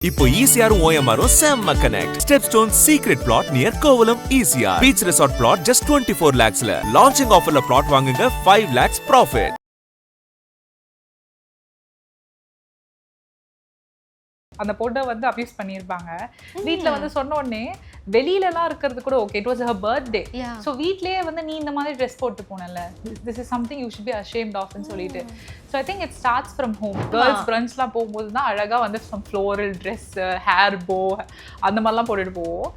இப்போ ECR OMR செம்ம connect. Stepstone secret plot near Kovalam ECR. Beach resort plot just 24 lakhs ல. Launching offerல plot வாங்குங்க 5 lakhs profit. அந்த பொண்ணை வந்து அபியூஸ் பண்ணியிருப்பாங்க. வீட்டில் வந்து சொன்ன உடனே வெளியிலலாம் இருக்கிறது கூட okay, it was her birthday. So வீட்லேயே வந்து நீ இந்த மாதிரி ட்ரெஸ் போட்டு போனல, this is something you should be ashamed ஆஃப்னு சொல்லிட்டு. So I think it starts from home. Girls பிரண்ட்ஸ்லாம் போகும்போது தான் அழகாக வந்து சம் ஃப்ளோரல் ட்ரெஸ்ஸு, ஹேர் போ அந்த மாதிரிலாம் போட்டுட்டு போவோம்.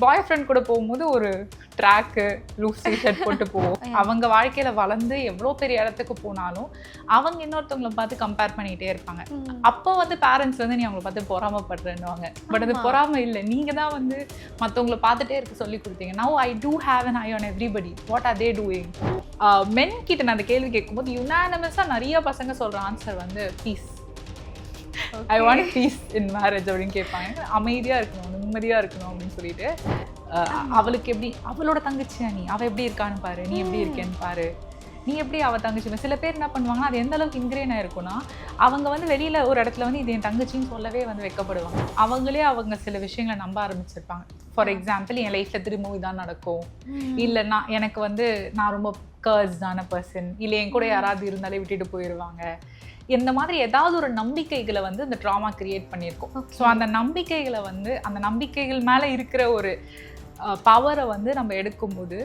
பாய் ஃப்ரெண்ட் கூட போகும்போது ஒரு ட்ராக்கு, லூஸ் டிஷர்ட் போட்டு போவோம். அவங்க வாழ்க்கையில வளர்ந்து எவ்வளோ பெரிய இடத்துக்கு போனாலும் அவங்க இன்னொருத்தவங்களை பார்த்து கம்பேர் பண்ணிகிட்டே இருப்பாங்க. அப்போ வந்து பேரண்ட்ஸ் வந்து நீ அவங்களை பார்த்து பொறாமப்படுறேன்னுவாங்க. பட் அது பொறாமை இல்லை, நீங்கள் தான் வந்து மற்றவங்களை பார்த்துட்டே இருக்க சொல்லி கொடுத்தீங்க. Now I do have an eye on everybody. What are they doing? Men கிட்ட நான் அந்த கேள்வி கேட்கும்போது யுனானிமஸாக நிறைய பசங்க சொல்கிற ஆன்சர் வந்து peace. I want peace in marriage அப்படின்னு கேட்பாங்க. அமைதியாக இருக்கணும், நிம்மதியாக இருக்கணும் அப்படின்னு சொல்லிட்டு. அவளுக்கு எப்படி, அவளோட தங்கச்சியா நீ, அவள் எப்படி இருக்கான்னு பாரு, நீ எப்படி இருக்கேன்னு பாரு, நீ எப்படி அவள் தங்கச்சி. சில பேர் என்ன பண்ணுவாங்கன்னா அது எந்த அளவுக்கு இன்கிரேன் ஆயிருக்குன்னா அவங்க வந்து வெளியில் ஒரு இடத்துல வந்து இது என் தங்கச்சின்னு சொல்லவே வந்து வெக்கப்படுவாங்க. அவங்களே அவங்க சில விஷயங்களை நம்ப ஆரம்பிச்சிருப்பாங்க. ஃபார் எக்ஸாம்பிள், என் லைஃப்பில் திரும்பவும் இதான் நடக்கும், இல்லைன்னா எனக்கு வந்து நான் ரொம்ப கர்ஸ்டான பர்சன், இல்லை என் கூட யாராவது இருந்தாலே விட்டுட்டு போயிடுவாங்க. இந்த மாதிரி ஏதாவது ஒரு நம்பிக்கைகளை வந்து இந்த ட்ராமா கிரியேட் பண்ணியிருக்கோம். ஸோ அந்த நம்பிக்கைகளை வந்து, அந்த நம்பிக்கைகள் மேலே இருக்கிற ஒரு பவரை வந்து நம்ம எடுக்கும்போது,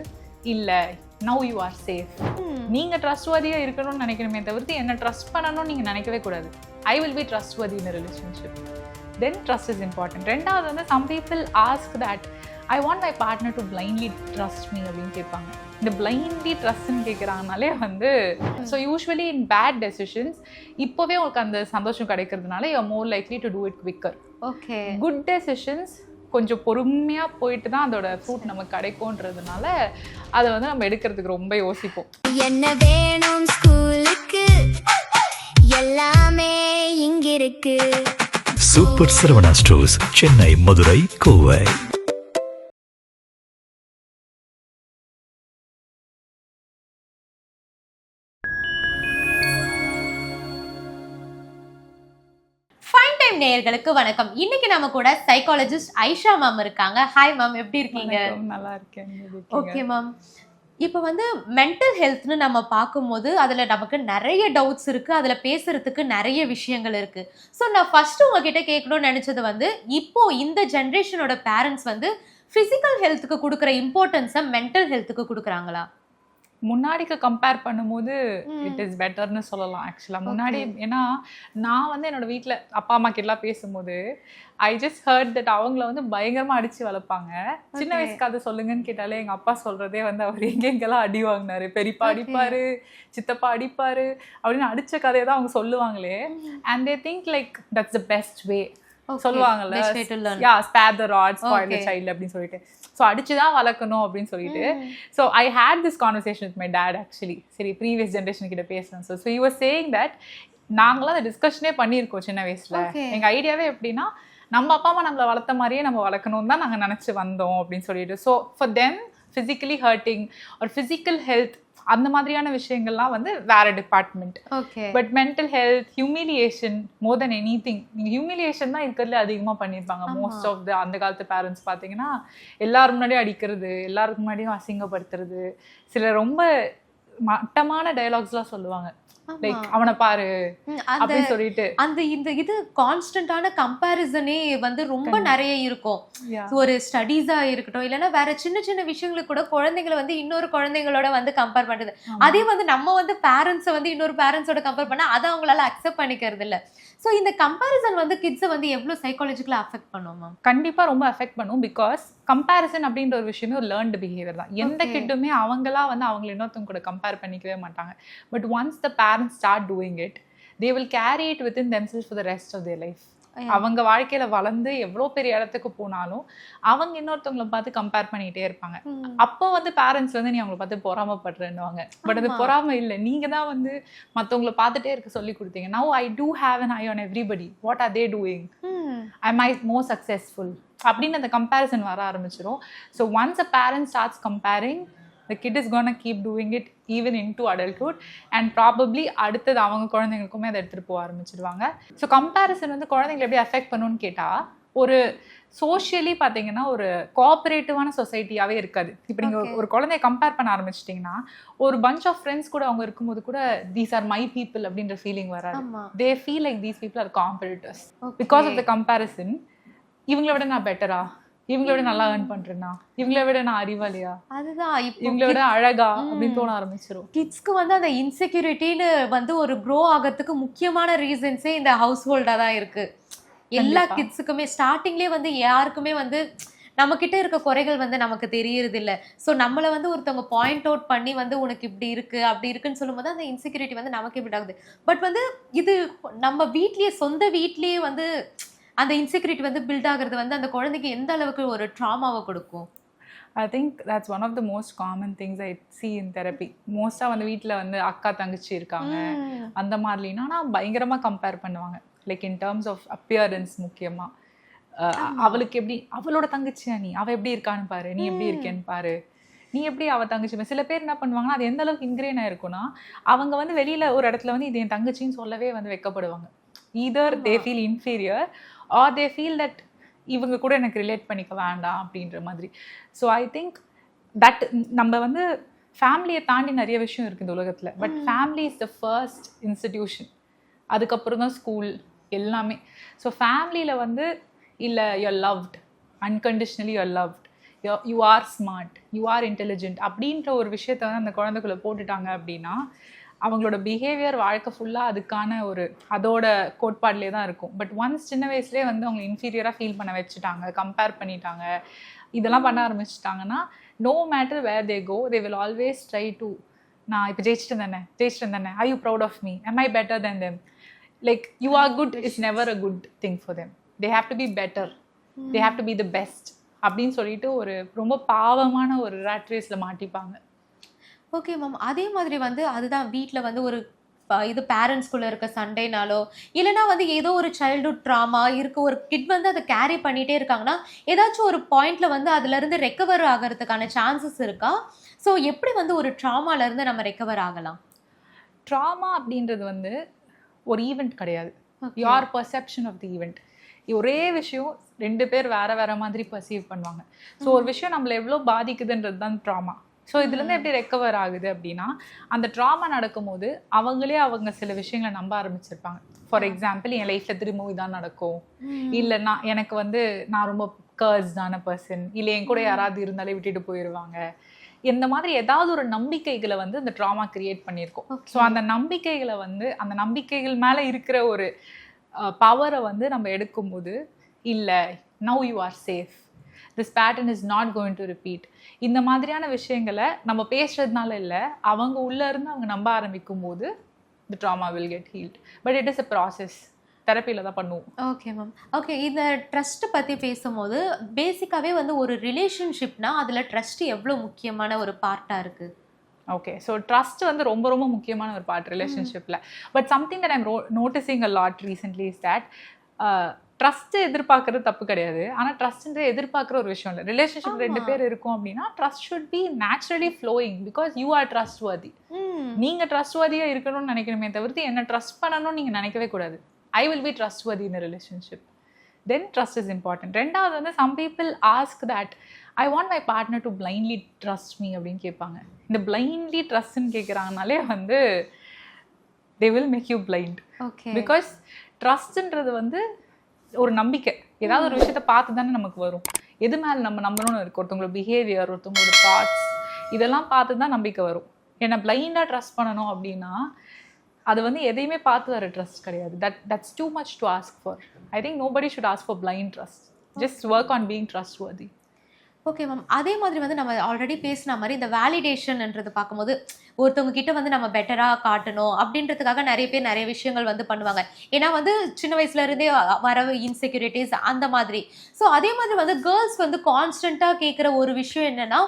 இல்லை நவ் யூ ஆர் சேஃப், நீங்கள் ட்ரஸ்ட்வர்தியாக இருக்கணும்னு நினைக்கணுமே தவிர்த்து என்ன ட்ரஸ்ட் பண்ணணும்னு நீங்கள் நினைக்கவே கூடாது. I will be trustworthy in relationship, then trust is important. ரெண்டாவது வந்து some people ask that I want my partner to blindly trust me அப்படின்னு கேட்பாங்க. இந்த பிளைண்ட்லி ட்ரஸ்ட்னு கேட்குறாங்கனாலே வந்து so usually in bad decisions இப்போவே உங்களுக்கு அந்த சந்தோஷம் கிடைக்கிறதுனால you are more likely to do it quicker. Okay, good decisions கொஞ்சம் பொறுமையாக போயிட்டு தான் அதோட ஃப்ரூட் நமக்கு கிடைக்கும்ன்றதுனால அதை வந்து நம்ம எடுக்கிறதுக்கு ரொம்ப யோசிப்போம். என்ன வேணும் ஸ்கூலுக்கு, எல்லாமே இங்க இருக்கு. Super Saravana stores, Chennai, Madurai, Kovai. நேயர்களுக்கு வணக்கம். இன்னைக்கு நம்ம கூட சைக்காலஜிஸ்ட் ஐஷா மேம் இருக்காங்க. ஹாய் மேம், எப்படி இருக்கீங்க? நல்லா இருக்கேன். ஓகே மேம், இப்போ வந்து மென்டல் ஹெல்த்னு நம்ம பார்க்கும்போது அதில் நமக்கு நிறைய டவுட்ஸ் இருக்குது, அதில் பேசுறதுக்கு நிறைய விஷயங்கள் இருக்குது. ஸோ நான் ஃபர்ஸ்ட் உங்ககிட்ட கேட்கணும்னு நினச்சது வந்து, இப்போ இந்த ஜென்ரேஷனோட பேரண்ட்ஸ் வந்து ஃபிசிக்கல் ஹெல்த்துக்கு கொடுக்குற இம்பார்ட்டன்ஸை மென்டல் ஹெல்த்துக்கு கொடுக்குறாங்களா? முன்னாடிக்கு கம்பேர் பண்ணும்போது இட் இஸ் பெட்டர்னு சொல்லலாம் ஆக்சுவலாக. முன்னாடி ஏன்னா நான் வந்து என்னோட வீட்டில் அப்பா அம்மா கிட்டலாம் பேசும்போது ஐ ஜஸ்ட் ஹர்ட் தட் அவங்கள வந்து பயங்கரமாக அடித்து வளர்ப்பாங்க. சின்ன வயசுக்கு அதை சொல்லுங்கன்னு கேட்டாலே எங்கள் அப்பா சொல்கிறதே வந்து அவர் எங்கெங்கெல்லாம் அடி வாங்கினாரு, பெரியப்பா அடிப்பார், சித்தப்பா அடிப்பார் அப்படின்னு அடித்த கதையை தான் அவங்க சொல்லுவாங்களே. And they think like that's the best way சொல்லுவாங்கல்ல, spare the rod spoil the child அப்படின்னு சொல்லிட்டு. ஸோ அடிச்சுதான் வளர்க்கணும் அப்படின்னு சொல்லிட்டு. So I hate this conversation with my dad actually. சரி, ப்ரீவியஸ் ஜென்ரேஷன் கிட்ட பேசுறேன். So you were saying that நாங்களாம் அந்த டிஸ்கஷனே பண்ணியிருக்கோம் சின்ன வயசுல. எங்க ஐடியாவே எப்படின்னா, நம்ம அப்பா அம்மா நம்மளை வளர்த்த மாதிரியே நம்ம வளர்க்கணும் தான் நாங்கள் நினச்சி வந்தோம் அப்படின்னு சொல்லிட்டு. So for them physically hurting ஒரு ஃபிசிக்கல் ஹெல்த் அந்த மாதிரியான விஷயங்கள்லாம் வந்து வேற department. But mental health, humiliation, more then any thing, நீங்கள் ஹியூமிலியேஷன் தான் இருக்கிறதுல அதிகமாக பண்ணியிருப்பாங்க. மோஸ்ட் ஆஃப் த அந்த காலத்து பேரண்ட்ஸ் பார்த்தீங்கன்னா எல்லாரும் முன்னாடியும் அடிக்கிறது, எல்லாருக்கும் முன்னாடியும் அசிங்கப்படுத்துறது, சில ரொம்ப மட்டமான டயலாக்ஸ்லாம் சொல்லுவாங்க. லைக் அவனை பாரு அப்படின்னு சொல்லிட்டு அந்த இது கான்ஸ்டன்டான கம்பேரிசனே வந்து ரொம்ப நிறைய இருக்கும். ஒரு ஸ்டடீஸா இருக்கட்டும், இல்லைன்னா வேற சின்ன சின்ன விஷயங்களுக்கு கூட குழந்தைங்களை வந்து இன்னொரு குழந்தைங்களோட வந்து கம்பேர் பண்றது. அதே வந்து நம்ம வந்து பேரண்ட்ஸை வந்து இன்னொரு பேரண்ட்ஸோட கம்பேர் பண்ணா அதை அவங்களால அக்செப்ட் பண்ணிக்கிறது இல்லை. ஸோ இந்த கம்பேரிசன் வந்து கிட்ஸை வந்து எவ்வளோ சைக்காலஜிக்கலாக அஃபெக்ட் பண்ணும் மேம்? கண்டிப்பாக ரொம்ப அஃபெக்ட் பண்ணும். பிகாஸ் கம்பேரிசன் அப்படின்ற ஒரு விஷயமே ஒரு லேர்ன்டு பிஹேவியர் தான். எந்த கிட்டுமே அவங்களா வந்து அவங்களை இன்னொருத்தவங்க கூட கம்பேர் பண்ணிக்கவே மாட்டாங்க. But once the parents start doing it, they will carry it within themselves for the rest of their life. அவங்க வாழ்க்கையில வளர்ந்து எவ்வளோ பெரிய இடத்துக்கு போனாலும் அவங்க இன்னொருத்தவங்களை பார்த்து கம்பேர் பண்ணிகிட்டே இருப்பாங்க. அப்போ வந்து பேரண்ட்ஸ் வந்து நீ அவங்களை பார்த்து பொறாமப்படுறேன்னுவாங்க. பட் அது பொறாமை இல்லை, நீங்க தான் வந்து மற்றவங்களை பார்த்துட்டே இருக்க சொல்லி கொடுத்தீங்க. Now I do have an eye on everybody. What are they doing? I my more successful அப்படின்னு அந்த கம்பேரிசன் வர ஆரம்பிச்சிடும். So once a parent starts comparing, the kid is gonna keep doing it even into adulthood and probably அடுத்தது அவங்க குழந்தைங்களுக்குமே அதை எடுத்துகிட்டு போக ஆரம்பிச்சிடுவாங்க. ஸோ கம்பேரிசன் வந்து குழந்தைங்களை எப்படி அஃபெக்ட் பண்ணுன்னு கேட்டால், ஒரு சோஷியலி பார்த்தீங்கன்னா ஒரு கோஆப்ரேட்டிவான சொசைட்டியாகவே இருக்காது. இப்போ நீங்கள் ஒரு குழந்தைய கம்பேர் பண்ண ஆரம்பிச்சிட்டிங்கன்னா, ஒரு பஞ்ச் ஆஃப் ஃப்ரெண்ட்ஸ் கூட அவங்க இருக்கும்போது கூட தீஸ் ஆர் மை பீப்புள் அப்படின்ற ஃபீலிங் வராது. They feel like these people are competitors because of the comparison. இவங்களை விட நான் பெட்டரா, இவங்களை விட நல்லா ஏர்ன் பண்றேன்னா, இவங்களை விட நான் அறிவாளியா, அதுதான் இவங்களை விட அழகா அப்படின்னு தோண ஆரம்பிச்சிடும். கிட்ஸ்க்கு வந்து அந்த இன்செக்யூரிட்டின்னு வந்து ஒரு க்ரோ ஆகிறதுக்கு முக்கியமான ரீசன்ஸே இந்த ஹவுஸ் ஹோல்டா தான் இருக்கு. எல்லா கிட்ஸுக்குமே ஸ்டார்டிங்லேயே வந்து யாருக்குமே வந்து நம்ம கிட்ட இருக்க குறைகள் வந்து நமக்கு தெரியறது இல்லை. ஸோ நம்மளை வந்து ஒருத்தவங்க பாயிண்ட் அவுட் பண்ணி வந்து உனக்கு இப்படி இருக்கு அப்படி இருக்குன்னு சொல்லும்போது அந்த இன்செக்யூரிட்டி வந்து நமக்கு இப்படி ஆகுது. பட் வந்து இது நம்ம வீட்லயே சொந்த வீட்லயே வந்து அந்த இன்செக்யூரிட்டி வந்து பில்ட் ஆகுறது வந்து அந்த குழந்தைக்கு எந்த அளவுக்கு ஒரு ட்ராமாவை கொடுக்கும்? I think that's one of the most common things I see in therapy. மோஸ்ட்டாக வந்து வீட்டில் வந்து அக்கா தங்கச்சி இருக்காங்க அந்த மாதிரினா ஆனால் பயங்கரமாக கம்பேர் பண்ணுவாங்க. Like in terms of appearance முக்கியமாக. அவளுக்கு எப்படி, அவளோட தங்கச்சியா நீ, அவள் எப்படி இருக்கான்னு பாரு, நீ எப்படி இருக்கேன்னு பாரு, நீ எப்படி அவள் தங்கச்சி. சில பேர் என்ன பண்ணுவாங்கன்னா, அது எந்த அளவுக்கு இன்க்ரீன் ஆயிருக்குன்னா, அவங்க வந்து வெளியில் ஒரு இடத்துல வந்து இது என் தங்கச்சின்னு சொல்லவே வந்து வெக்கப்படுவாங்க. Either they feel inferior or they feel that இவங்க கூட எனக்கு ரிலேட் பண்ணிக்க வேண்டாம் அப்படின்ற மாதிரி. ஸோ ஐ திங்க் தட் நம்ம வந்து ஃபேமிலியை தாண்டி நிறைய விஷயம் இருக்குது இந்த உலகத்தில். But family is the first institution. அதுக்கப்புறம் தான் ஸ்கூல் எல்லாமே. ஸோ ஃபேமிலியில் வந்து இல்லை you are loved, unconditionally you are loved, you are smart, you are intelligent அப்படின்ற ஒரு விஷயத்த வந்து அந்த குழந்தைக்குள்ளே போட்டுட்டாங்க அப்படின்னா அவங்களோட பிஹேவியர் வாழ்க்கை ஃபுல்லாக அதுக்கான ஒரு அதோட கோட்பாடிலே தான் இருக்கும். பட் ஒன்ஸ் சின்ன வயசுலேயே வந்து அவங்க இன்ஃபீரியராக ஃபீல் பண்ண வச்சுட்டாங்க, கம்பேர் பண்ணிட்டாங்க, இதெல்லாம் பண்ண ஆரம்பிச்சிட்டாங்கன்னா, no matter where they go they will always try to, நான் இப்போ ஜெயிச்சிட்டேன் தானே, I you proud of me, am I better than them? Like you are good is never a good thing for them. They have to be better, they have to be the best அப்படின்னு சொல்லிட்டு ஒரு ரொம்ப பாவமான ஒரு rod ரேஸில் மாட்டிப்பாங்க. Okay ma'am, அதே மாதிரி வந்து அதுதான் வீட்டில் வந்து ஒரு இது பேரண்ட்ஸ்குள்ளே இருக்க சண்டைனாலோ இல்லைனா வந்து ஏதோ ஒரு சைல்டுஹுட் ட்ராமா இருக்க ஒரு கிட் வந்து அதை கேரி பண்ணிகிட்டே இருக்காங்கன்னா ஏதாச்சும் ஒரு பாயிண்ட்ல வந்து அதுலேருந்து ரெக்கவர் ஆகிறதுக்கான சான்சஸ் இருக்கா? ஸோ எப்படி வந்து ஒரு ட்ராமாலேருந்து நம்ம ரெக்கவர் ஆகலாம்? ட்ராமா அப்படின்றது வந்து ஒரு ஈவெண்ட் கிடையாது. Your perception of the event. ஒரே விஷயம் ரெண்டு பேர் வேற வேற மாதிரி பர்சீவ் பண்ணுவாங்க. ஸோ ஒரு விஷயம் நம்மளை எவ்வளோ பாதிக்குதுன்றது தான் ட்ராமா. ஸோ இதுலேருந்து எப்படி ரெக்கவர் ஆகுது அப்படின்னா, அந்த ட்ராமா நடக்கும்போது அவங்களே அவங்க சில விஷயங்களை நம்ப ஆரம்பிச்சிருப்பாங்க. ஃபார் எக்ஸாம்பிள், என் லைஃப்பில் திரும்பவும் இதான் நடக்கும், இல்லைன்னா எனக்கு வந்து நான் ரொம்ப கர்ஸ்டான பர்சன், இல்லை என் கூட யாராவது இருந்தாலே விட்டுட்டு போயிடுவாங்க, இந்த மாதிரி ஏதாவது ஒரு நம்பிக்கைகளை வந்து அந்த ட்ராமா கிரியேட் பண்ணியிருக்கோம். ஸோ அந்த நம்பிக்கைகளை வந்து அந்த நம்பிக்கைகள் மேலே இருக்கிற ஒரு பவரை வந்து நம்ம எடுக்கும்போது, இல்லை now you are safe, this pattern is not going to repeat, இந்த மாதிரியான விஷயங்களை நம்ம பேசுறதுனால இல்லை, அவங்க உள்ளே இருந்து அவங்க நம்ப ஆரம்பிக்கும் போது the trauma will get healed. But it is a process. தெரப்பியில் தான் பண்ணுவோம். Okay ma'am. ஓகே, இந்த ட்ரஸ்ட் பற்றி பேசும்போது பேசிக்காகவே வந்து ஒரு ரிலேஷன்ஷிப்னா அதில் ட்ரஸ்ட் எவ்வளோ முக்கியமான ஒரு பார்ட்டாக இருக்குது? ஓகே, ஸோ ட்ரஸ்ட் வந்து ரொம்ப ரொம்ப முக்கியமான ஒரு பார்ட் ரிலேஷன்ஷிப்பில். But something that I'm noticing a lot recently is that trust எதிர்பார்க்கறது தப்பு கிடையாது, ஆனால் ட்ரஸ்ட்ன்ற எதிர்பார்க்குற ஒரு விஷயம் இல்லை. ரிலேஷன்ஷிப் ரெண்டு பேர் இருக்கும் அப்படின்னா trust should be naturally flowing because you are trust worthy. நீங்கள் ட்ரஸ்ட் வர்தியாக இருக்கணும்னு நினைக்கணுமே தவிர்த்து என்ன ட்ரஸ்ட் பண்ணணும்னு நீங்கள் நினைக்கவே கூடாது. I will be trustworthy in a relationship. Then trust is important. ரெண்டாவது வந்து some people ask that I want my partner to blindly trust me அப்படின்னு கேட்பாங்க. இந்த blindly trustன்னு கேட்குறாங்கனாலே வந்து they will make you blind. Okay. Because trustன்றது வந்து ஒரு நம்பிக்கை. ஏதாவது ஒரு விஷயத்தை பார்த்து தானே நமக்கு வரும். எது மேலே நம்ம நம்பணும்னு இருக்கு, ஒருத்தவங்களோட பிஹேவியர், ஒருத்தவங்களோட தாட்ஸ், இதெல்லாம் பார்த்து தான் நம்பிக்கை வரும். என்னை பிளைண்டாக ட்ரஸ்ட் பண்ணணும் அப்படின்னா அது வந்து எதையுமே பார்த்து வர ட்ரஸ்ட் கிடையாது. That's too much to ask for. I think nobody should ask for blind trust. Just work on being trustworthy. Okay ma'am, அதே மாதிரி வந்து நம்ம ஆல்ரெடி பேசின மாதிரி இந்த வேலிடேஷன்ன்றது பார்க்கும்போது ஒருத்தவங்க கிட்ட வந்து நம்ம பெட்டராக காட்டணும் அப்படின்றதுக்காக நிறைய பேர் நிறைய விஷயங்கள் வந்து பண்ணுவாங்க. ஏன்னா வந்து சின்ன வயசுல இருந்தே வர இன்செக்யூரிட்டிஸ் அந்த மாதிரி. ஸோ அதே மாதிரி வந்து கேர்ள்ஸ் வந்து கான்ஸ்டண்ட்டாக கேட்குற ஒரு விஷயம் என்னன்னா,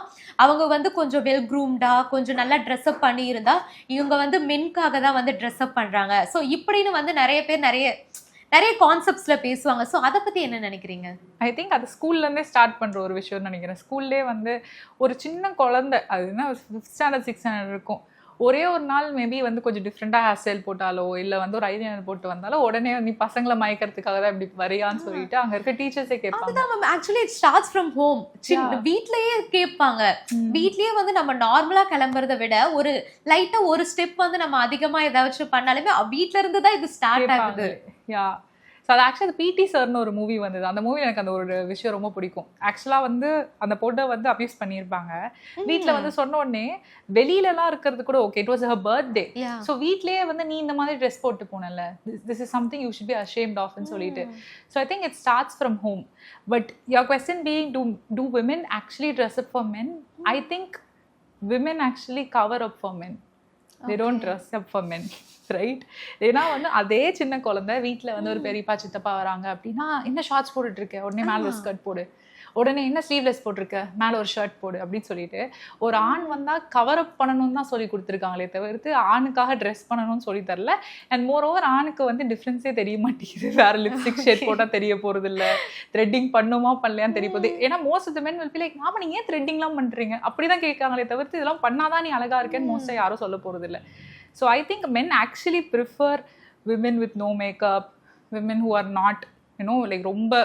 அவங்க வந்து கொஞ்சம் வெல் க்ரூம்டாக கொஞ்சம் நல்லா ட்ரெஸ்அப் பண்ணி இருந்தால் இவங்க வந்து மென்காக தான் வந்து ட்ரெஸ்அப் பண்ணுறாங்க. ஸோ இப்படின்னு வந்து நிறைய பேர் நிறைய கான்செப்ட்ஸ்ல பேசுவாங்க. சோ அத பத்தி என்ன நினைக்கிறீங்க? ஐ திங்க் அது ஸ்கூல்லேருந்தே ஸ்டார்ட் பண்ணுற ஒரு விஷயம்னு நினைக்கிறேன். ஸ்கூல்லே வந்து ஒரு சின்ன குழந்தை, அது என்ன 5th ஸ்டாண்டர்ட் 6th ஸ்டாண்டர்ட் இருக்கும், ஒரே ஒரு நாள் மேபி வந்து கொஞ்சம் டிஃப்ரெண்டாக ஹேர் ஸ்டைல் போட்டாலோ இல்லை வந்து ஒரு ஐலைனர் போட்டு வந்தாலோ உடனே நீ பசங்களை மயக்கிறதுக்காக தான் இப்படி வரியான்னு சொல்லிட்டு அங்கே இருக்க டீச்சர்ஸே கேட்பாங்க. அதுதான் ma'am, actually it starts from home. வீட்லயே கேட்பாங்க. வீட்லயே வந்து நம்ம நார்மலா கிளம்புறதை விட ஒரு லைட்டா ஒரு ஸ்டெப் வந்து நம்ம அதிகமா ஏதாச்சும் பண்ணாலுமே வீட்ல இருந்து தான் இது ஸ்டார்ட் ஆகுது. யா, ஸோ அது ஆக்சுவலாக பிடி சார்னு ஒரு மூவி வந்தது. அந்த மூவி எனக்கு அந்த ஒரு விஷயம் ரொம்ப பிடிக்கும். ஆக்சுவலாக வந்து அந்த பொண்ணை வந்து அபியூஸ் பண்ணியிருப்பாங்க. வீட்டில் வந்து சொன்ன உடனே வெளியிலலாம் இருக்கிறது கூட okay, it was her birthday. So வீட்லேயே வந்து நீ இந்த மாதிரி ட்ரெஸ் போட்டு போனல, this is something you should be ashamed ஆஃப்னு சொல்லிட்டு. So I think it starts from home. But your question being do women actually dress up for men? I think women actually cover up for men. They don't dress up for men, right? ஏன்னா வந்து அதே சின்ன குழந்தை வீட்டில் வந்து ஒரு பெரியப்பா சித்தப்பா வராங்க அப்படின்னா, என்ன ஷார்ட்ஸ் போட்டுட்டு இருக்க, உடனே மேலே ஒரு ஸ்கர்ட் போடு, உடனே என்ன ஸ்லீவ்லெஸ் போட்டிருக்க, மேலே ஒரு ஷர்ட் போடு அப்படின்னு சொல்லிட்டு ஒரு ஆண் வந்தால் கவர் அப் பண்ணணும்னு தான் சொல்லி கொடுத்துருக்காங்களே தவிர்த்து ஆணுக்காக ட்ரெஸ் பண்ணணும்னு சொல்லி தரல. அண்ட் மோர் ஓவர் ஆணுக்கு வந்து டிஃப்ரென்ஸே தெரிய மாட்டேங்குது. வேறு லிப்ஸ்டிக் ஷேட் போட்டால் தெரிய போகிறது இல்லை, த்ரெட்டிங் பண்ணுமா பண்ணலையான்னு தெரிய போகுது. ஏன்னா most of the men will be like, ஆமாம் நீங்கள் ஏன் த்ரெட்டிங்லாம் பண்ணுறீங்க அப்படி தான் கேட்காங்களே தவிர்த்து இதெல்லாம் பண்ணாதான் நீ அழகாக இருக்கேன்னு மோஸ்ட்டாக யாரும் சொல்ல போகிறது இல்லை. So I think men actually prefer women with no makeup, women who are not, you know, like ரொம்ப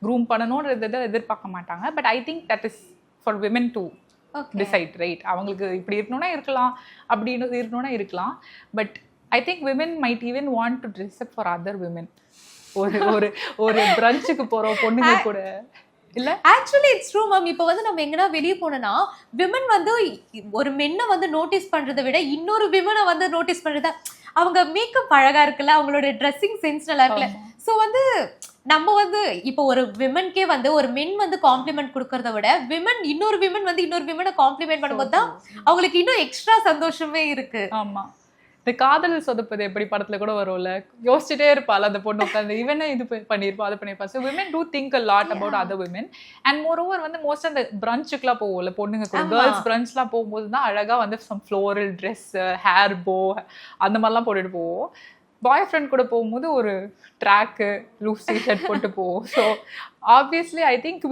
க்ரூம் பண்ணணுன்றதை எதிர்பார்க்க மாட்டாங்க. But I think that is for women to decide, right? அவங்களுக்கு இப்படி இருக்கணும்னா இருக்கலாம், அப்படின்னு இருக்கணும்னா இருக்கலாம். But I think women might even want to dress up for other women. ஒரு ஒரு பிரஞ்சுக்கு போகிற பொண்ணுங்க கூட இல்ல. Actually it's true ma'am. இப்போ வந்து நம்ம எங்கன்னா வெளியே போனோம்னா விமன் வந்து ஒரு மென்னை வந்து நோட்டீஸ் பண்றதை விட இன்னொரு விமனை வந்து நோட்டீஸ் பண்றத, அவங்க மேக்கப் அழகா இருக்குல்ல, அவங்களோட ட்ரெஸ்ஸிங் சென்ஸ் நல்லா இருக்குல்ல. ஸோ வந்து நம்ம வந்து இப்போ ஒரு விமன்கே வந்து ஒரு மென் வந்து காம்ப்ளிமெண்ட் கொடுக்கறத விட விமன் இன்னொரு விமன் வந்து இன்னொரு விமனை காம்ப்ளிமெண்ட் பண்ணும்போது தான் அவங்களுக்கு இன்னும் எக்ஸ்ட்ரா சந்தோஷமே இருக்கு. ஆமா, இந்த காதல் சொதப்பது எப்படி படத்துல கூட வரும்ல, யோசிச்சுட்டே இருப்பாள் அந்த பொண்ணு உட்காந்து, இவனை இது பண்ணியிருப்பா அது பண்ணியிருப்பா. So women do think a lot about other women. And moreover வந்து மோஸ்ட் அந்த பிரஞ்சுக்குலாம் போவோம்ல பொண்ணுங்க கூட, கேர்ள்ஸ் பிரஞ்ச்லாம் போகும்போது தான் அழகா வந்து சம் ஃப்ளோரல் ட்ரெஸ், ஹேர் போ அந்த மாதிரிலாம் போட்டுட்டு போவோம். பாய் ஃப்ரெண்ட் கூட போகும்போது ஒரு ட்ராக்கு லூஸ் ஷர்ட் போட்டு போவோம். So obviously I think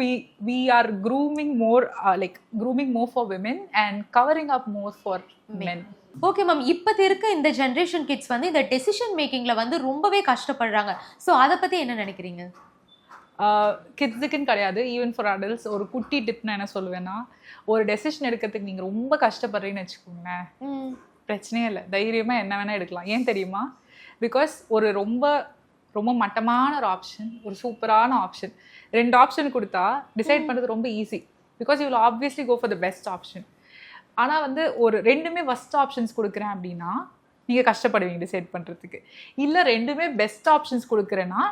we are grooming more for women and covering up more for men. Okay ma'am, இப்போது இருக்க இந்த ஜென்ரேஷன் கிட்ஸ் வந்து இந்த டெசிஷன் மேக்கிங்கில் வந்து ரொம்பவே கஷ்டப்படுறாங்க. ஸோ அதை பற்றி என்ன நினைக்கிறீங்க? கிட்ஸுக்குன்னு கிடையாது, ஈவன் ஃபார் அடல்ட்ஸ். ஒரு குட்டி டிப் நான் என்ன சொல்லுவேன்னா, ஒரு டெசிஷன் எடுக்கிறதுக்கு நீங்கள் ரொம்ப கஷ்டப்படுறீங்கன்னு வச்சுக்கோங்களேன், பிரச்சனையே இல்லை, தைரியமாக என்ன வேணால் எடுக்கலாம். ஏன் தெரியுமா? பிகாஸ் ஒரு ரொம்ப ரொம்ப மட்டமான ஒரு ஆப்ஷன், ஒரு சூப்பரான ஆப்ஷன், 2 ஆப்ஷன் கொடுத்தா டிசைட் பண்ணுறது ரொம்ப easy. Because you will obviously go for the best option. ஆனால் வந்து ஒரு 2மே ஃபஸ்ட் ஆப்ஷன்ஸ் கொடுக்குறேன் அப்படின்னா நீங்கள் கஷ்டப்படுவீங்க டிசைட் பண்ணுறதுக்கு. இல்லை 2மே பெஸ்ட் ஆப்ஷன்ஸ் கொடுக்குறேன்னா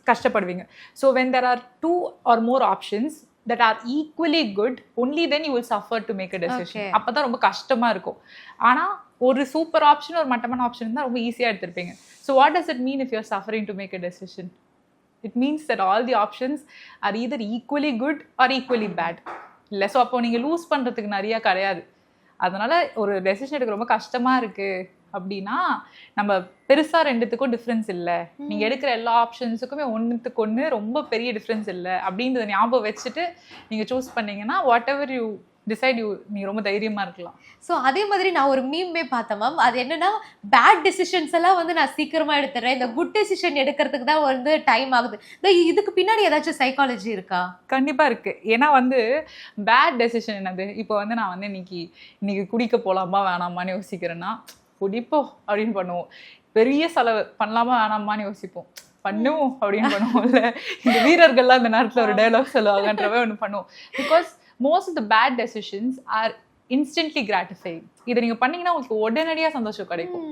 கஷ்டப்படுவீங்க. So when there are 2 or more options that are equally good, only then you will suffer to make a decision. அப்போ தான் ரொம்ப கஷ்டமாக இருக்கும். ஆனால் ஒரு சூப்பர் ஆப்ஷன் ஒரு மட்டமான ஆப்ஷன் தான் ரொம்ப ஈஸியாக எடுத்திருப்பீங்க. So what does it mean if you're suffering to make a decision? It means that all the options are either equally good or equally bad. இல்லை, ஸோ அப்போ நீங்கள் லூஸ் பண்ணுறதுக்கு நிறையா கிடையாது. அதனால் ஒரு டெசிஷன் எடுக்க ரொம்ப கஷ்டமாக இருக்குது அப்படின்னா நம்ம பெருசாக 2த்துக்கும் டிஃப்ரென்ஸ் இல்லை, நீங்கள் எடுக்கிற எல்லா ஆப்ஷன்ஸுக்குமே 1த்துக்கு 1 ரொம்ப பெரிய டிஃப்ரென்ஸ் இல்லை அப்படின்றத ஞாபகம் வச்சுட்டு நீங்கள் சூஸ் பண்ணிங்கன்னா வாட் எவர் யூ டிசைட் நீங்கள் ரொம்ப தைரியமாக இருக்கலாம். ஸோ அதே மாதிரி நான் ஒரு மீமே பார்த்தேன் மேம். அது என்னன்னா, பேட் டெசிஷன்ஸ் எல்லாம் வந்து நான் சீக்கிரமாக எடுத்துடுறேன், இந்த குட் டெசிஷன் எடுக்கிறதுக்கு தான் வந்து டைம் ஆகுது. இதுக்கு பின்னாடி ஏதாச்சும் சைக்காலஜி இருக்கா? கண்டிப்பாக இருக்குது. ஏன்னா வந்து பேட் டெசிஷன் என்னது, இப்போ வந்து நான் வந்து இன்னைக்கு குடிக்க போகலாமா வேணாமான்னு யோசிக்கிறேன்னா குடிப்போம் அப்படின்னு பண்ணுவோம். பெரிய செலவு பண்ணலாமா வேணாமான்னு யோசிப்போம், பண்ணுவோம் அப்படின்னு பண்ணுவோம்ல. இந்த வீரர்கள்லாம் இந்த நேரத்தில் ஒரு டைலாக் சொல்லுவாங்கன்றவே ஒன்று பண்ணுவோம். Because most of the bad decisions are instantly gratifying. இதை நீங்கள் பண்ணிங்கன்னா உங்களுக்கு உடனடியாக சந்தோஷம் கிடைக்கும்,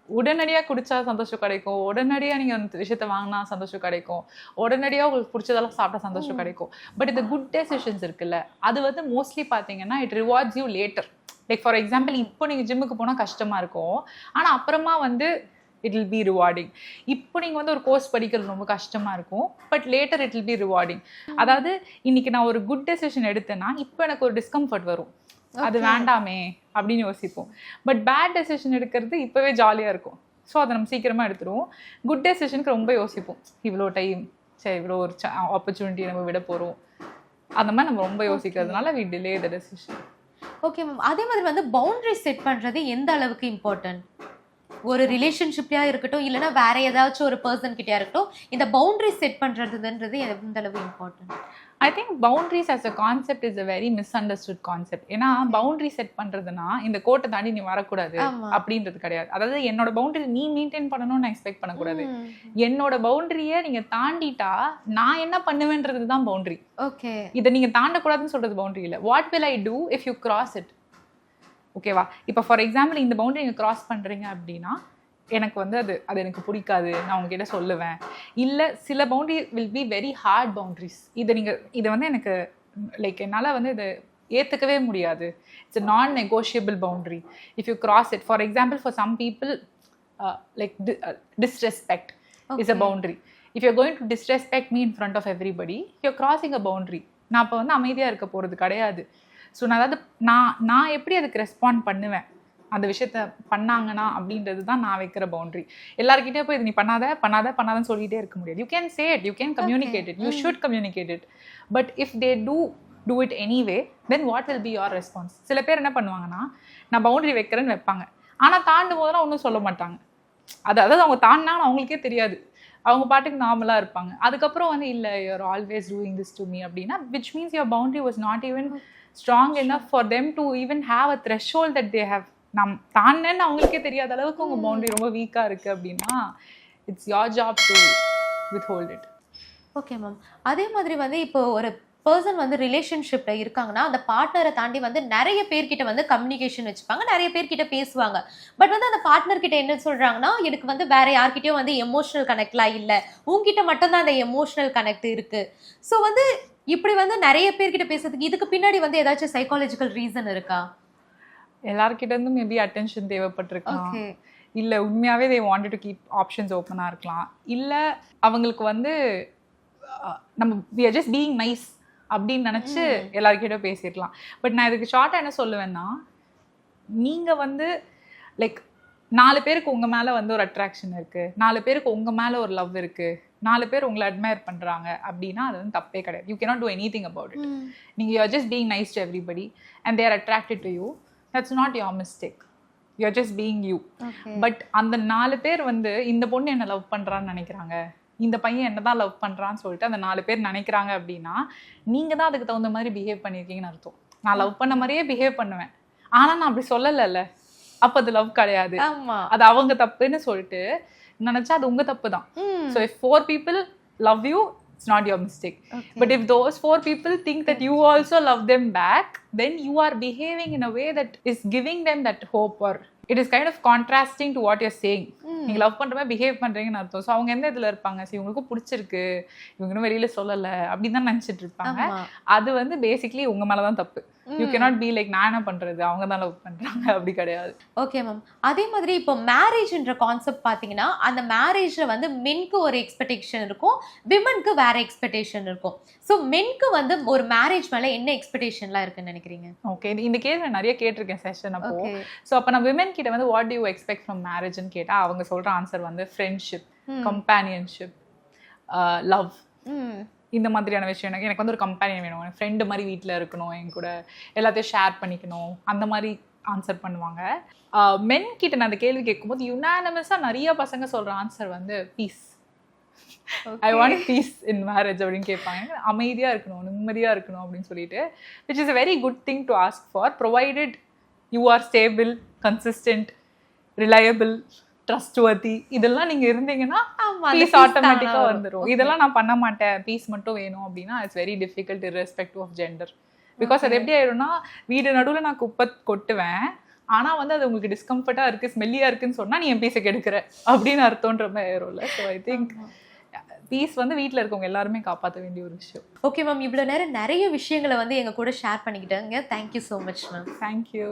உடனடியாக குடிச்சா சந்தோஷம் கிடைக்கும், உடனடியாக நீங்கள் அந்த விஷயத்த வாங்கினா சந்தோஷம் கிடைக்கும், உடனடியாக உங்களுக்கு பிடிச்சதெல்லாம் சாப்பிட்டா சந்தோஷம் கிடைக்கும். பட் இந்த குட் டெசிஷன்ஸ் இருக்குல்ல, அது வந்து மோஸ்ட்லி பார்த்தீங்கன்னா it rewards you later. Like for example, இப்போ நீங்கள் ஜிம்முக்கு போனால் கஷ்டமாக இருக்கும், ஆனால் அப்புறமா வந்து இட் வில் பி ரிவார்டிங். இப்போ நீங்கள் வந்து ஒரு கோர்ஸ் படிக்கிறது ரொம்ப கஷ்டமாக இருக்கும், but later it will be rewarding. அதாவது இன்னைக்கு நான் ஒரு குட் டெசிஷன் எடுத்தேன்னா இப்போ எனக்கு ஒரு டிஸ்கம்ஃபர்ட் வரும், அது வேண்டாமே அப்படின்னு யோசிப்போம். பட் பேட் டெசிஷன் எடுக்கிறது இப்போவே ஜாலியாக இருக்கும். ஸோ அதை நம்ம சீக்கிரமாக எடுத்துருவோம். குட் டெசிஷனுக்கு ரொம்ப யோசிப்போம். இவ்வளோ டைம், சரி இவ்வளோ ஒரு ஆப்பர்ச்சுனிட்டி நம்ம விட போகிறோம், அந்த மாதிரி நம்ம ரொம்ப யோசிக்கிறதுனால we delay the decision. Okay ma'am. அதே மாதிரி வந்து பவுண்டரி செட் பண்றது எந்த அளவுக்கு இம்பார்ட்டன்ட்? ஒரு ரிலேஷன்ஷிப்லயா இருக்கட்டும், இல்லைன்னா வேற ஏதாச்சும் ஒரு பர்சன் கிட்டயா இருக்கட்டும், இந்த பவுண்டரி செட் பண்றதுன்றது எந்த அளவு important? I think boundaries as a concept is a very misunderstood concept. ஏன்னா பவுண்டரி செட் பண்றதுன்னா இந்த கோட்டை தாண்டி நீ வரக்கூடாது அப்படின்றது கிடையாது. அதாவது என்னோட பவுண்டரி நீ மெயின்டைன் பண்ணணும்னு நான் எக்ஸ்பெக்ட் பண்ணக்கூடாது. என்னோட பவுண்டரியை நீங்க தாண்டிட்டா நான் என்ன பண்ணுவேன்றது தான் பவுண்டரி. ஓகே, இதை நீங்க தாண்டக்கூடாதுன்னு சொல்றது பவுண்டரி இல்லை. What will I do if you cross it? ஓகேவா? இப்போ ஃபார் எக்ஸாம்பிள் இந்த பவுண்டரி நீங்கள் கிராஸ் பண்ணுறீங்க அப்படின்னா எனக்கு வந்து அது எனக்கு பிடிக்காது, நான் உங்ககிட்ட சொல்லுவேன். இல்லை சில boundary will be very hard boundaries. இதை வந்து எனக்கு லைக் என்னால் வந்து இதை ஏற்றுக்கவே முடியாது. It's a non-negotiable boundary if you cross it. For example, for some people like disrespect is a boundary. If you're going to disrespect me in front of everybody, you're crossing a boundary. நான் இப்போ வந்து அமைதியாக இருக்க போகிறது கிடையாது. So நான் எப்படி அதுக்கு ரெஸ்பாண்ட் பண்ணுவேன் அந்த விஷயத்த பண்ணாங்கன்னா அப்படின்றது தான் நான் வைக்கிற பவுண்டரி. எல்லாருக்கிட்டே போய் இது நீ பண்ணாதன்னு சொல்லிகிட்டே இருக்க முடியாது. You can say it, you can communicate it, you should communicate it. But if they do it anyway, then what will be your response? சில பேர் என்ன பண்ணுவாங்கன்னா, நான் பவுண்டரி வைக்கிறேன்னு வைப்பாங்க, ஆனால் தாண்டும் போதெல்லாம் ஒன்றும் சொல்ல மாட்டாங்க. அதாவது அவங்க தாண்டினான்னு அவங்களுக்கே தெரியாது, அவங்க பாட்டுக்கு நார்மலாக இருப்பாங்க. அதுக்கப்புறம் வந்து இல்லை you are always doing this to me அப்படின்னா, which means your boundary was not even strong enough for them to even have a threshold that they have. நம் தானேன்னு அவங்களுக்கே தெரியாத அளவுக்கு உங்கள் பவுண்டரி ரொம்ப வீக்காக இருக்குது அப்படின்னா, it's your job to withhold it. Okay ma'am. அதே மாதிரி வந்து இப்போ ஒரு பர்சன் வந்து ரிலேஷன்ஷிப்ல இருக்காங்கன்னா, அந்த பார்ட்னரை தாண்டி வந்து நிறைய பேர்கிட்ட வந்து கம்யூனிகேஷன் வச்சுப்பாங்க, நிறைய பேர்கிட்ட பேசுவாங்க. பட் வந்து அந்த பார்ட்னர் கிட்ட என்ன சொல்றாங்கன்னா, எனக்கு வந்து வேற யார்கிட்டயும் வந்து எமோஷனல் கனெக்ட்லாம் இல்லை, உங்ககிட்ட மட்டும்தான் அந்த எமோஷனல் கனெக்ட் இருக்கு. ஸோ வந்து இப்படி வந்து நிறைய பேர்கிட்ட பேசுறதுக்கு இதுக்கு பின்னாடி வந்து ஏதாச்சும் சைக்காலஜிக்கல் ரீசன் இருக்கா? எல்லார்கிட்ட இருந்தும் மேபி அட்டென்ஷன் தேவைப்பட்டிருக்கலாம், இல்லை உண்மையாகவே they wanted to keep options ஓப்பனாக இருக்கலாம், இல்லை அவங்களுக்கு வந்து நம்ம we are just being nice அப்படின்னு நினச்சி எல்லாருக்கிட்ட பேசிடலாம். பட் நான் இதுக்கு ஷார்ட்டாக என்ன சொல்லுவேன்னா, நீங்கள் வந்து லைக் 4 பேருக்கு உங்கள் மேலே வந்து ஒரு அட்ராக்ஷன் இருக்குது, 4 பேருக்கு உங்கள் மேலே ஒரு லவ் இருக்குது, 4 பேர் உங்களை அட்மையர் பண்ணுறாங்க அப்படின்னா அது வந்து தப்பே கிடையாது. You cannot do anything about it. நீங்கள் you are just being nice to everybody and they are attracted to you. That's not your mistake, you are just being you. But அந்த 4 பேர் வந்து இந்த பொண்ணு என்ன லவ் பண்ணுறான்னு நினைக்கிறாங்க, இந்த பையன் என்ன தான் லவ் பண்ணுறான்னு சொல்லிட்டு அந்த 4 பேர் நினைக்கிறாங்க அப்படின்னா, நீங்கள் தான் அதுக்கு தகுந்த மாதிரி பிஹேவ் பண்ணியிருக்கீங்கன்னு அர்த்தம். நான் லவ் பண்ண மாதிரியே பிஹேவ் பண்ணுவேன், ஆனால் நான் அப்படி சொல்லலைல்ல, அப்போ அது லவ் கிடையாது, அது அவங்க தப்புன்னு சொல்லிட்டு நினைச்சா அது உங்க தப்பு தான். So if 4 people love you, it's not your mistake. But if those 4 people think that you also love them back, then you are behaving in a way that is giving them that hope, or it is kind of contrasting to what you're saying. நீங்க love பண்ற மாதிரி behave பண்றீங்கன்னு அர்த்தம். So அவங்க எந்த இதுல இருப்பாங்க, சரி இவங்களுக்கும் பிடிச்சிருக்கு, இவங்க இன்னும் வெளியில சொல்லலை அப்படின்னு தான் நினைச்சிட்டு இருப்பாங்க. அது வந்து பேசிக்லி உங்க மேலதான் தப்பு. யூ கேனாட் பி லைக் நான் என்ன பண்றது, அவங்க தான் லவ் பண்றாங்க, அப்படி கிடையாது. Okay ma'am. அதே மாதிரி இப்போ மேரேஜ்ன்ற கான்செப்ட் பார்த்தீங்கன்னா, அந்த மேரேஜ்ல வந்து மென்க்கு ஒரு எக்ஸ்பெக்டேஷன் இருக்கும், விமனுக்கு வேற எக்ஸ்பெக்டேஷன் இருக்கும். ஸோ மென்க்கு வந்து ஒரு மேரேஜ் மேல என்ன எக்ஸ்பெக்டேஷன்லாம் இருக்குன்னு நினைக்கிறீங்க? ஓகே, இந்த கேள்வி நிறைய கேட்டிருக்கேன் செஷன் அப்போ. ஸோ அப்போ நான் விமன் கிட்ட வந்து what do you expect from மேரேஜ்னு கேட்டா அவங்க சொல்ற ஆன்சர் வந்து ஃப்ரெண்ட்ஷிப், கம்பேனியன்ஷிப், லவ், இந்த மாதிரியான விஷயம். எனக்கு வந்து ஒரு கம்பெனியன் வேணும், ஃப்ரெண்டு மாதிரி வீட்டில் இருக்கணும், என் கூட எல்லாத்தையும் ஷேர் பண்ணிக்கணும், அந்த மாதிரி ஆன்சர் பண்ணுவாங்க. மென் கிட்ட நான் அந்த கேள்வி கேட்கும்போது யுனானிமஸாக நிறைய பசங்க சொல்கிற ஆன்சர் வந்து peace. I want peace in marriage அப்படின்னு கேட்பாங்க. அமைதியாக இருக்கணும், நிம்மதியாக இருக்கணும் அப்படின்னு சொல்லிட்டு, which is a very good thing to ask for, provided you are stable, consistent, reliable, trustworthy. இதெல்லாம் நீங்க இருந்தீங்கன்னா பீஸ் ஆட்டோமேட்டிக்கா வந்துடும். இதெல்லாம் நான் பண்ண மாட்டேன், பீஸ் மட்டும் வேணும் அப்படின்னா it's very difficult irrespective of gender. Because அது எப்படி ஆயிடும்னா, வீடு நடுவில் நான் குப்பை கொட்டுவேன், ஆனா வந்து அது உங்களுக்கு டிஸ்கம்ஃபர்ட்டா இருக்கு, ஸ்மெல்லியா இருக்குன்னு சொன்னா நீ என் பீஸை கெடுக்கிற அப்படின்னு அர்த்தம்ன்ற மாதிரி ஆயிரும்ல. ஸோ ஐ திங்க் பீஸ் வந்து வீட்டில் இருக்கவங்க எல்லாருமே காப்பாற்ற வேண்டிய ஒரு விஷயம். ஓகே மேம், இவ்வளோ நேரம் நிறைய விஷயங்களை வந்து எங்க கூட ஷேர் பண்ணிக்கிட்டாங்க. Thank you so much ma'am. Thank you.